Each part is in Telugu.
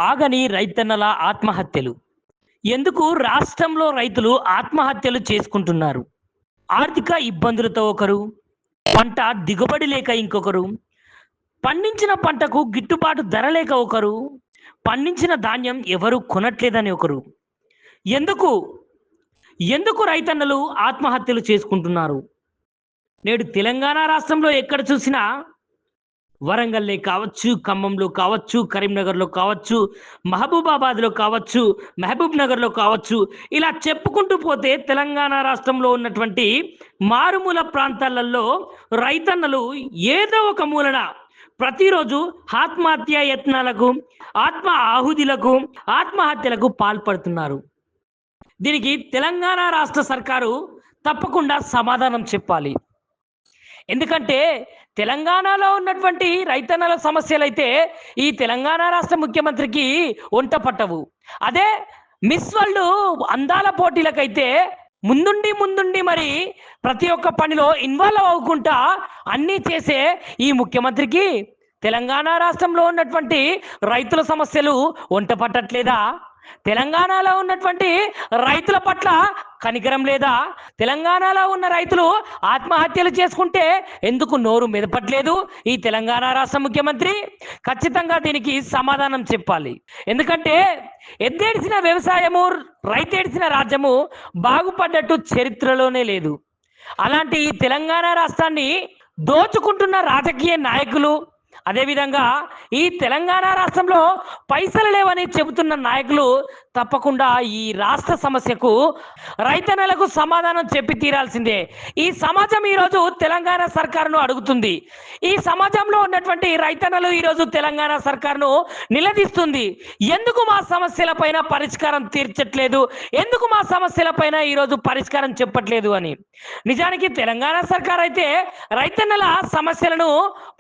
ఆగని రైతన్నల ఆత్మహత్యలు. ఎందుకు రాష్ట్రంలో రైతులు ఆత్మహత్యలు చేసుకుంటున్నారు? ఆర్థిక ఇబ్బందులతో ఒకరు, పంట దిగుబడి లేక ఇంకొకరు, పండించిన పంటకు గిట్టుబాటు ధర లేక ఒకరు, పండించిన ధాన్యం ఎవరు కొనట్లేదని ఒకరు. ఎందుకు? ఎందుకు రైతన్నలు ఆత్మహత్యలు చేసుకుంటున్నారు? నేడు తెలంగాణ రాష్ట్రంలో ఎక్కడ చూసినా వరంగల్‌లో కావచ్చు, ఖమ్మంలో కావచ్చు, కరీంనగర్‌లో కావచ్చు, మహబూబాబాద్‌లో కావచ్చు, మహబూబ్ నగర్‌లో కావచ్చు, ఇలా చెప్పుకుంటూ పోతే తెలంగాణ రాష్ట్రంలో ఉన్నటువంటి మారుమూల ప్రాంతాలలో రైతన్నలు ఏదో ఒక మూలన ప్రతిరోజు ఆత్మహత్య యత్నాలకు, ఆత్మ ఆహుతులకు, ఆత్మహత్యలకు పాల్పడుతున్నారు. దీనికి తెలంగాణ రాష్ట్ర సర్కారు తప్పకుండా సమాధానం చెప్పాలి. ఎందుకంటే తెలంగాణలో ఉన్నటువంటి రైతన్నల సమస్యలైతే ఈ తెలంగాణ రాష్ట్ర ముఖ్యమంత్రికి వంట పట్టవు. అదే మిస్ వరల్డ్ అందాల పోటీలకైతే ముందుండి మరి ప్రతి ఒక్క పనిలో ఇన్వాల్వ్ అవ్వకుండా అన్నీ చేసే ఈ ముఖ్యమంత్రికి తెలంగాణ రాష్ట్రంలో ఉన్నటువంటి రైతుల సమస్యలు వంట పట్టట్లేదా? తెలంగాణలో ఉన్నటువంటి రైతుల పట్ల కనికరం లేదా? తెలంగాణలో ఉన్న రైతులు ఆత్మహత్యలు చేసుకుంటే ఎందుకు నోరు మెదపట్లేదు ఈ తెలంగాణ రాష్ట్ర ముఖ్యమంత్రి? ఖచ్చితంగా దీనికి సమాధానం చెప్పాలి. ఎందుకంటే ఎద్దేడిసిన వ్యవసాయము, రైతేడిసిన రాజ్యము బాగుపడ్డట్టు చరిత్రలోనే లేదు. అలాంటి ఈ తెలంగాణ రాష్ట్రాన్ని దోచుకుంటున్న రాజకీయ నాయకులు, అదేవిధంగా ఈ తెలంగాణ రాష్ట్రంలో పైసలు లేవని చెబుతున్న నాయకులు తప్పకుండా ఈ రాష్ట్ర సమస్యకు రైతన్నలకు సమాధానం చెప్పి తీరాల్సిందే. ఈ సమాజం ఈరోజు తెలంగాణ సర్కారును అడుగుతుంది. ఈ సమాజంలో ఉన్నటువంటి రైతన్నలు ఈరోజు తెలంగాణ సర్కారును నిలదీస్తుంది. ఎందుకు మా సమస్యలపైన పరిష్కారం తీర్చట్లేదు? ఎందుకు మా సమస్యలపైన ఈరోజు పరిష్కారం చెప్పట్లేదు అని. నిజానికి తెలంగాణ సర్కార్ అయితే రైతన్నల సమస్యలను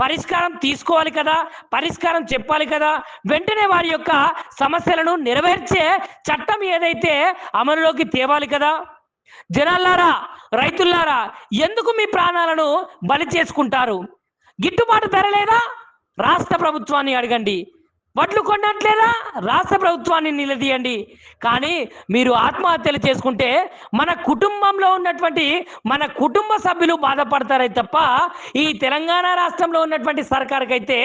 పరిష్కారం తీసుకోవాలి కదా, పరిష్కారం చెప్పాలి కదా, వెంటనే వారి యొక్క సమస్యలను నెరవేర్చే చట్టం ఏదైతే అమలులోకి తేవాలి కదా. జనాల్లారా, రైతుల్లారా, ఎందుకు మీ ప్రాణాలను బలి చేసుకుంటారు? గిట్టుబాటు ధర లేదా? రాష్ట్ర ప్రభుత్వాన్ని అడగండి. వడ్లు కొనట్లేదా? రాష్ట్ర ప్రభుత్వాన్ని నిలదీయండి. కానీ మీరు ఆత్మహత్యలు చేసుకుంటే మన కుటుంబంలో ఉన్నటువంటి మన కుటుంబ సభ్యులు బాధపడతారే తప్ప ఈ తెలంగాణ రాష్ట్రంలో ఉన్నటువంటి సర్కారుకి అయితే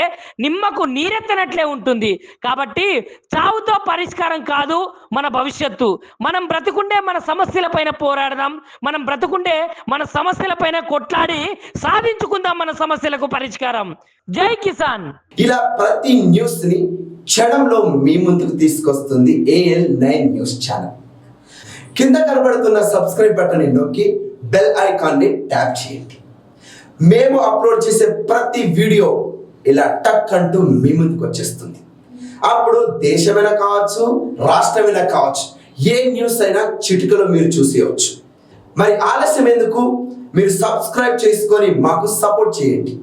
నిమ్మకు నీరెత్తనట్లే ఉంటుంది. కాబట్టి చావుతో పరిష్కారం కాదు మన భవిష్యత్తు. మనం బ్రతుకుండే మన సమస్యలపైన పోరాడదాం. మనం బ్రతుకుండే మన సమస్యలపైన కొట్లాడి సాధించుకుందాం మన సమస్యలకు పరిష్కారం. జై కిసాన్. ఇలా ప్రతి న్యూస్ ని క్షణంలో మీ ముందుకు తీసుకొస్తుంది AL9 న్యూస్ ఛానల్. కింద కనబడుతున్న సబ్స్క్రైబ్ బటన్ ని నొక్కి బెల్ ఐకాన్ ని ట్యాప్ చేయండి. మేము అప్లోడ్ చేసే ప్రతి వీడియో ఇలా టక్ అంటూ మీ ముందుకు వచ్చేస్తుంది. అప్పుడు దేశమైనా కావచ్చు, రాష్ట్రమైనా కావచ్చు, ఏ న్యూస్ అయినా చిటికలో మీరు చూసేయవచ్చు. మరి ఆలస్యం ఎందుకు? మీరు సబ్స్క్రైబ్ చేసుకొని మాకు సపోర్ట్ చేయండి.